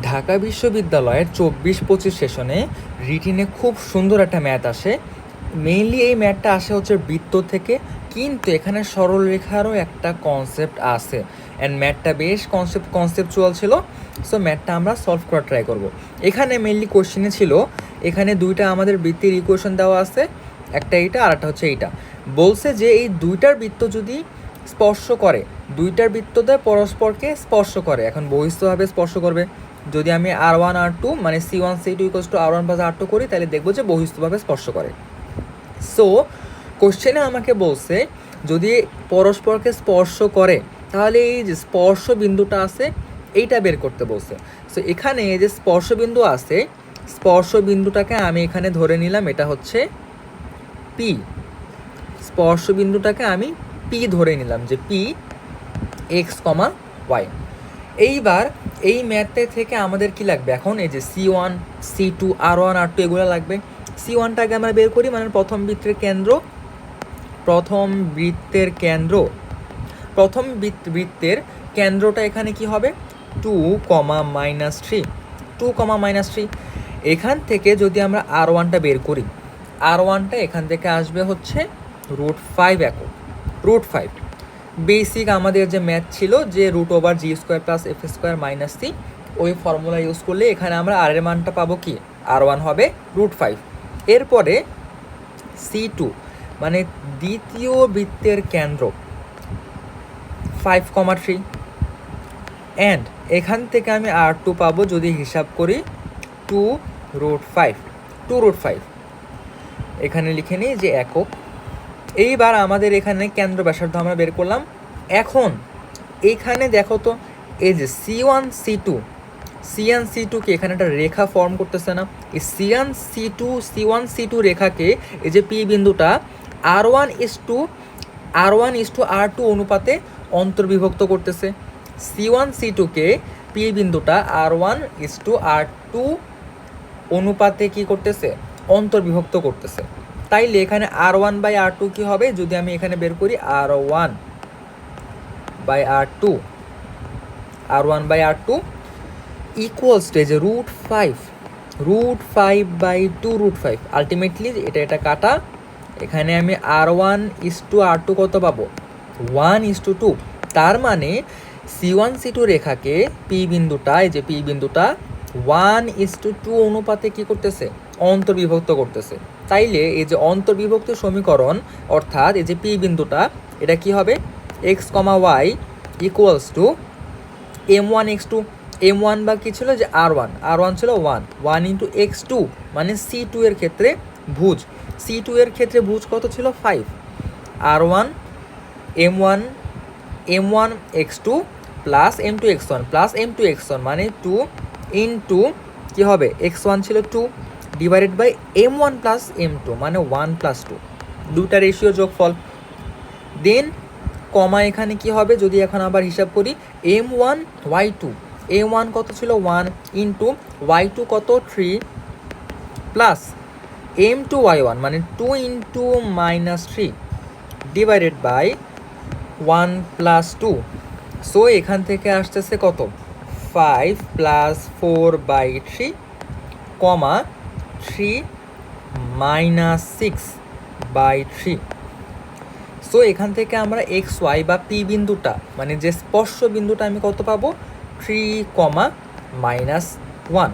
ঢাকা বিশ্ববিদ্যালয়ের 24-25 সেশনে রিটিনে খুব সুন্দর একটা ম্যাথ আসে। মেইনলি এই ম্যাথটা আসে হচ্ছে বৃত্ত থেকে, কিন্তু এখানে সরলরেখারও একটা কনসেপ্ট আছে অ্যান্ড ম্যাথটা বেশ কনসেপচুয়াল ছিল। সো ম্যাথটা আমরা সলভ করার ট্রাই করব। এখানে মেইনলি কোশ্চেনে ছিল, এখানে দুইটা আমাদের বৃত্তের ইকুয়েশন দেওয়া আছে, একটা এইটা আর একটা হচ্ছে এইটা। বলছে যে এই দুইটার বৃত্ত যদি স্পর্শ করে, দুইটার বৃত্ততে পরস্পরকে স্পর্শ করে, এখন বহিস্থভাবে স্পর্শ করবে। যদি আমি R1 R2 মানে C1 C2 equals to R1 plus R2 করি, তাহলে দেখবো যে বহিস্থভাবে স্পর্শ করে। সো কোশ্চেনে আমাকে বলছে যদি পরস্পরকে স্পর্শ করে, তাহলে এই যে স্পর্শ বিন্দুটা আছে এইটা বের করতে বলছে। সো এখানে এই যে স্পর্শ বিন্দু আছে, স্পর্শ বিন্দুটাকে আমি এখানে ধরে নিলাম এটা হচ্ছে পি। স্পর্শ বিন্দুটাকে আমি পি ধরে নিলাম যে পি x, y। এইবার এই ম্যাথে থেকে আমাদের কি লাগবে, এখন এই যে C1 C2 R1 R2 এগুলো লাগবে। C1টাকে আমরা বের করি, মানে প্রথম বৃত্তের কেন্দ্র, প্রথম বৃত্তের কেন্দ্রটা এখানে কি হবে 2, -3 এখান থেকে যদি আমরা R1টা বের করি, R1টা এখান থেকে আসবে হচ্ছে √5 একক। √5 বেসিক আমাদের যে ম্যাথ ছিল যে √G² + F² - C, ওই ফর্মুলা ইউজ করলে এখানে আমরা আর এর মানটা পাবো কি, R1 হবে √5। এরপরে C2 মানে দ্বিতীয় বৃত্তের কেন্দ্র 5, 3 অ্যান্ড এখান থেকে আমি R2 পাবো যদি হিসাব করি 2√5 এখানে লিখে নিই যে একক। এইবার আমাদের এখানে কেন্দ্র ব্যাসার্ধ আমরা বের করলাম। এখন এইখানে দেখো তো এই যে C1 C2 কে এখানে একটা রেখা ফর্ম করতেছে না? এই C1 C2 রেখাকে এই যে পি বিন্দুটা R1:R2 অনুপাতে অন্তর্বিভক্ত করতেছে। C1 C2কে পি বিন্দুটা R1:R2 অনুপাতে কি করতেছে, অন্তর্বিভক্ত করতেছে। তাইলে এখানে R1/R2 কি হবে, যদি আমি এখানে বের করি R1/R2 ইকুয়ালস টু এই যে √5/2 আলটিমেটলি এটা কাটা, এখানে আমি R1:R2 কত পাবো 1:2। তার মানে C1 C2 রেখাকে পি বিন্দুটা, এই যে পি বিন্দুটা 1:2 অনুপাতে কি করতেছে, অন্তর্বিভক্ত করতেছে। তাইলে এই যে অন্তর্বিভক্ত সমীকরণ, অর্থাৎ এই যে পি বিন্দুটা এটা কি হবে x, y equals to M1x2। M1 বা কি ছিল যে R1 ছিল 1 ইন্টু x2 মানে C2 এর ক্ষেত্রে ভুজ, C2 এর ক্ষেত্রে ভুজ কত ছিল 5। R1 M1x2 প্লাস M2x1 মানে 2 ইন্টু কি হবে x1 ছিল 2 divided by M1 plus M2 মানে 1 + 2, দুটা রেশিও যোগফল। দেন কমা এখানে কি হবে, যদি এখন আবার হিসাব করি M1 কত ছিল 1 ইন্টু y2 কত 3 প্লাস M2y1 মানে 2 ইন্টু -3 ডিভাইডেড বাই 1 + 2। সো এখান থেকে আসতেছে কত 5 + 4/3 কমা 3 - 6/3। সো এখান থেকে আমরা XY বা পি বিন্দুটা মানে যে স্পর্শ বিন্দুটা আমি কত পাবো 3, -1।